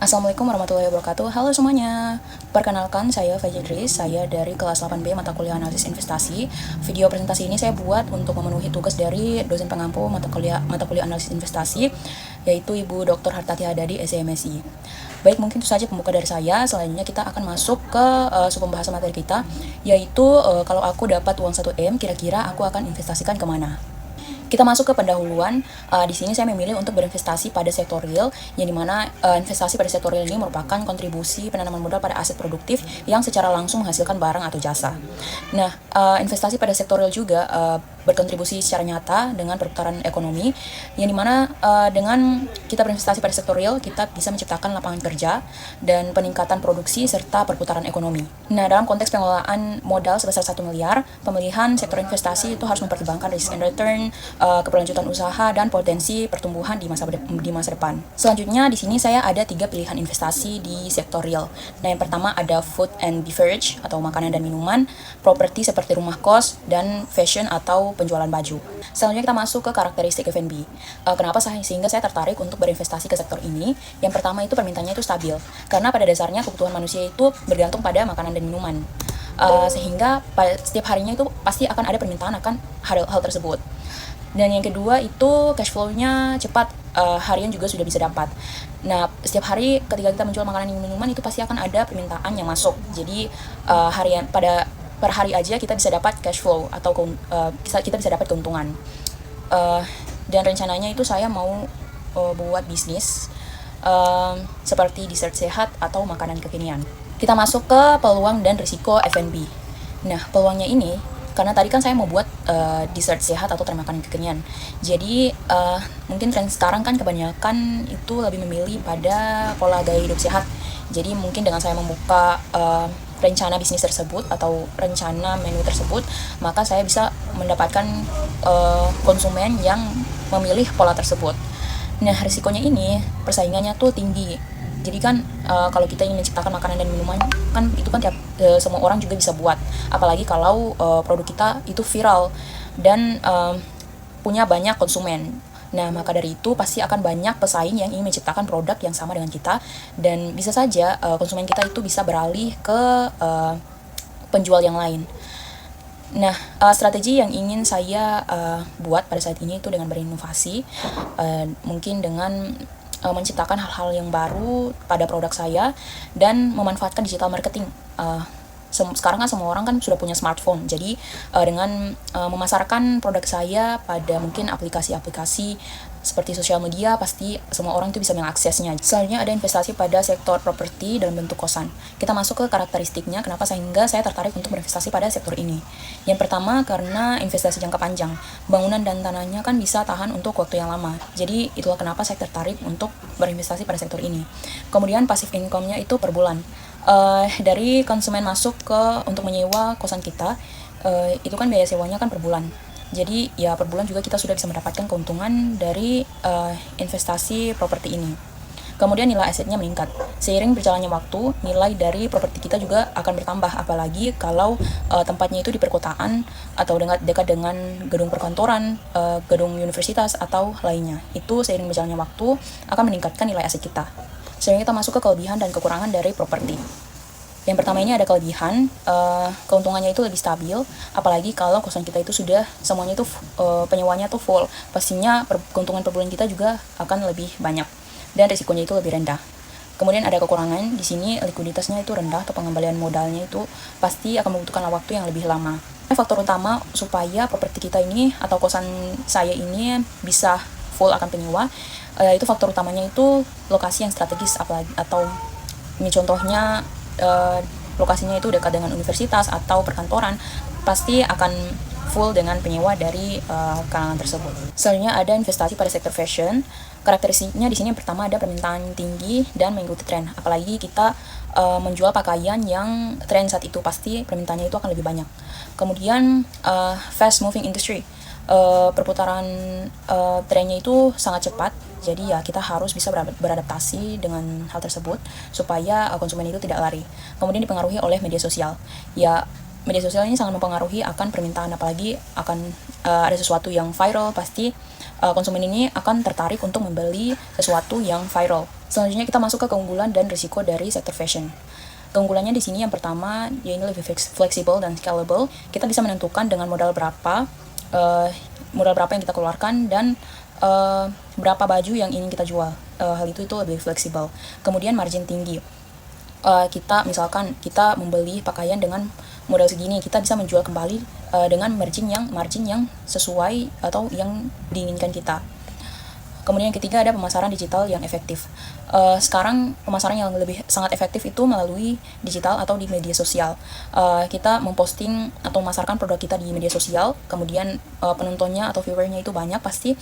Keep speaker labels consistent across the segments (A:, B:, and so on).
A: Assalamualaikum warahmatullahi wabarakatuh. Halo semuanya. Perkenalkan, saya Fajidris. Saya dari kelas 8B mata kuliah analisis investasi. Video presentasi ini saya buat untuk memenuhi tugas dari dosen pengampu mata kuliah analisis investasi, yaitu Ibu Dr. Hartati Hadadi, SMSI. Baik, mungkin itu saja pembuka dari saya. Selanjutnya kita akan masuk ke pembahasan materi kita, yaitu kalau aku dapat uang 1M, kira-kira aku akan investasikan kemana? Kita masuk ke pendahuluan. Di sini saya memilih untuk berinvestasi pada sektor real, yang dimana investasi pada sektor real ini merupakan kontribusi penanaman modal pada aset produktif yang secara langsung menghasilkan barang atau jasa. Nah, investasi pada sektor real juga berkontribusi secara nyata dengan perputaran ekonomi, yang dimana dengan kita berinvestasi pada sektor real, kita bisa menciptakan lapangan kerja dan peningkatan produksi serta perputaran ekonomi. Nah, dalam konteks pengelolaan modal sebesar 1 miliar, pemilihan sektor investasi itu harus mempertimbangkan risk and return, keberlanjutan usaha, dan potensi pertumbuhan di masa depan. Selanjutnya, di sini saya ada 3 pilihan investasi di sektor real. Nah, yang pertama ada food and beverage atau makanan dan minuman, properti seperti rumah kos, dan fashion atau penjualan baju. Selanjutnya kita masuk ke karakteristik F&B. Kenapa sehingga saya tertarik untuk berinvestasi ke sektor ini? Yang pertama itu permintaannya itu stabil, karena pada dasarnya kebutuhan manusia itu bergantung pada makanan dan minuman. Sehingga setiap harinya itu pasti akan ada permintaan akan hal tersebut. Dan yang kedua itu cash flow-nya cepat, harian juga sudah bisa dapat. Nah, setiap hari ketika kita menjual makanan dan minuman itu pasti akan ada permintaan yang masuk. Jadi harian per hari aja kita bisa dapat cash flow atau kita bisa dapat keuntungan. Dan rencananya itu saya mau buat bisnis seperti dessert sehat atau makanan kekinian. Kita masuk ke peluang dan risiko F&B. Nah, peluangnya ini karena tadi kan saya mau buat dessert sehat atau tren makanan kekinian. Jadi mungkin tren sekarang kan kebanyakan itu lebih memilih pada pola gaya hidup sehat. Jadi mungkin dengan saya membuka rencana bisnis tersebut atau rencana menu tersebut, maka saya bisa mendapatkan konsumen yang memilih pola tersebut. Nah, risikonya ini persaingannya tuh tinggi. Jadi kan kalau kita ingin menciptakan makanan dan minuman kan itu kan semua orang juga bisa buat. Apalagi kalau produk kita itu viral dan punya banyak konsumen. Nah, maka dari itu pasti akan banyak pesaing yang ingin menciptakan produk yang sama dengan kita, dan bisa saja konsumen kita itu bisa beralih ke penjual yang lain. Nah, strategi yang ingin saya buat pada saat ini itu dengan berinovasi, mungkin dengan menciptakan hal-hal yang baru pada produk saya dan memanfaatkan digital marketing. Sekarang kan semua orang kan sudah punya smartphone, jadi dengan memasarkan produk saya pada mungkin aplikasi-aplikasi seperti sosial media, pasti semua orang itu bisa mengaksesnya. Selanjutnya ada investasi pada sektor properti dalam bentuk kosan. Kita masuk ke karakteristiknya, kenapa sehingga saya tertarik untuk berinvestasi pada sektor ini. Yang pertama, karena investasi jangka panjang. Bangunan dan tanahnya kan bisa tahan untuk waktu yang lama. Jadi itulah kenapa saya tertarik untuk berinvestasi pada sektor ini. Kemudian passive income-nya itu per bulan. Dari konsumen masuk untuk menyewa kosan kita, itu kan biaya sewanya kan per bulan. Jadi ya per bulan juga kita sudah bisa mendapatkan keuntungan dari investasi properti ini. Kemudian nilai asetnya meningkat. Seiring berjalannya waktu, nilai dari properti kita juga akan bertambah, apalagi kalau tempatnya itu di perkotaan atau dekat dengan gedung perkantoran, gedung universitas atau lainnya. Itu seiring berjalannya waktu akan meningkatkan nilai aset kita. Selanjutnya kita masuk ke kelebihan dan kekurangan dari properti. Yang pertama ini ada kelebihan, keuntungannya itu lebih stabil, apalagi kalau kosan kita itu sudah semuanya itu penyewanya tuh full, pastinya keuntungan per bulan kita juga akan lebih banyak dan risikonya itu lebih rendah. Kemudian ada kekurangan, di sini likuiditasnya itu rendah atau pengembalian modalnya itu pasti akan membutuhkan waktu yang lebih lama. Faktor utama supaya properti kita ini atau kosan saya ini bisa full akan penyewa, itu faktor utamanya itu lokasi yang strategis, apalagi atau ini contohnya lokasinya itu dekat dengan universitas atau perkantoran, pasti akan full dengan penyewa dari kalangan tersebut. Selanjutnya ada investasi pada sektor fashion. Karakteristiknya di sini yang pertama ada permintaan tinggi dan mengikuti tren. Apalagi kita menjual pakaian yang tren saat itu, pasti permintaannya itu akan lebih banyak. Kemudian fast moving industry. Perputaran trennya itu sangat cepat, jadi ya kita harus bisa beradaptasi dengan hal tersebut supaya konsumen itu tidak lari. Kemudian dipengaruhi oleh media sosial. Ya, media sosial ini sangat mempengaruhi akan permintaan, apalagi akan ada sesuatu yang viral, pasti konsumen ini akan tertarik untuk membeli sesuatu yang viral. Selanjutnya kita masuk ke keunggulan dan risiko dari sektor fashion. Keunggulannya di sini yang pertama, ya ini lebih fleksibel dan scalable. Kita bisa menentukan dengan modal berapa yang kita keluarkan dan berapa baju yang ingin kita jual. Hal itu lebih fleksibel. Kemudian margin tinggi. Kita misalkan kita membeli pakaian dengan modal segini, kita bisa menjual kembali dengan margin yang sesuai atau yang diinginkan kita. Kemudian yang ketiga ada pemasaran digital yang efektif. Sekarang pemasaran yang lebih sangat efektif itu melalui digital atau di media sosial. Kita memposting atau memasarkan produk kita di media sosial, kemudian penontonnya atau viewernya itu banyak, pasti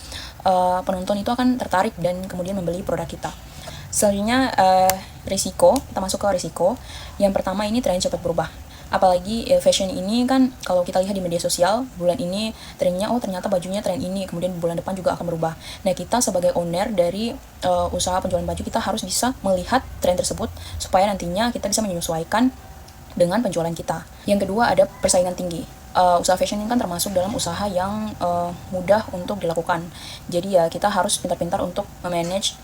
A: penonton itu akan tertarik dan kemudian membeli produk kita. Selanjutnya risiko, kita masuk ke risiko. Yang pertama ini tren cepat berubah. Apalagi fashion ini kan kalau kita lihat di media sosial, bulan ini trennya ternyata bajunya tren ini, kemudian bulan depan juga akan berubah. Nah, kita sebagai owner dari usaha penjualan baju, kita harus bisa melihat tren tersebut supaya nantinya kita bisa menyesuaikan dengan penjualan kita. Yang kedua ada persaingan tinggi. Usaha fashion ini kan termasuk dalam usaha yang mudah untuk dilakukan. Jadi ya kita harus pintar-pintar untuk memanage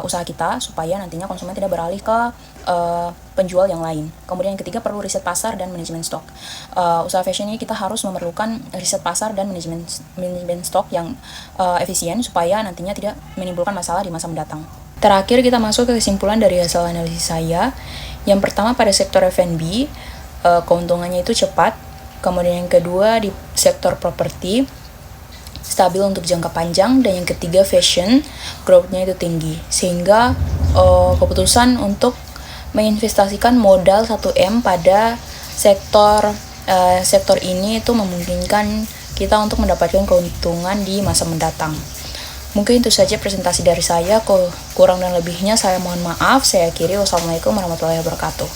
A: usaha kita supaya nantinya konsumen tidak beralih ke penjual yang lain. Kemudian yang ketiga perlu riset pasar dan manajemen stok. Usaha fashion ini kita harus memerlukan riset pasar dan manajemen stok yang efisien supaya nantinya tidak menimbulkan masalah di masa mendatang. Terakhir kita masuk ke kesimpulan dari hasil analisis saya. Yang pertama pada sektor F&B keuntungannya itu cepat. Kemudian yang kedua di sektor properti stabil untuk jangka panjang, dan yang ketiga fashion growth-nya itu tinggi, sehingga keputusan untuk menginvestasikan modal 1M pada sektor ini itu memungkinkan kita untuk mendapatkan keuntungan di masa mendatang. Mungkin itu saja presentasi dari saya. Kurang dan lebihnya saya mohon maaf. Saya akhiri. Wassalamualaikum warahmatullahi wabarakatuh.